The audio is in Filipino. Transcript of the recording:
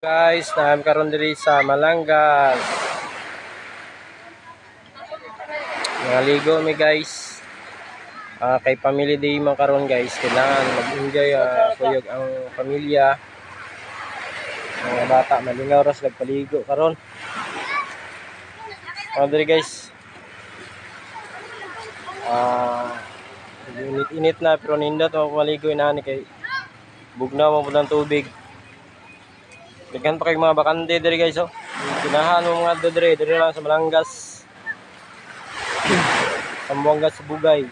Guys, naam karon diri sa Malangas. Naligo mi guys. Kay family day man karon guys, kailangan mag-enjoy kuyog ang pamilya. Mga bata malingaw ras nagpaligo karon. Diri guys. Init na pero nindot ako maligo inani kay bugnaw mo pud ang tubig. Daghan pa kay mga bakante diri guys oh. Ginahan mo mga diri lang sa Malangas. Sambuanga sa Bugay.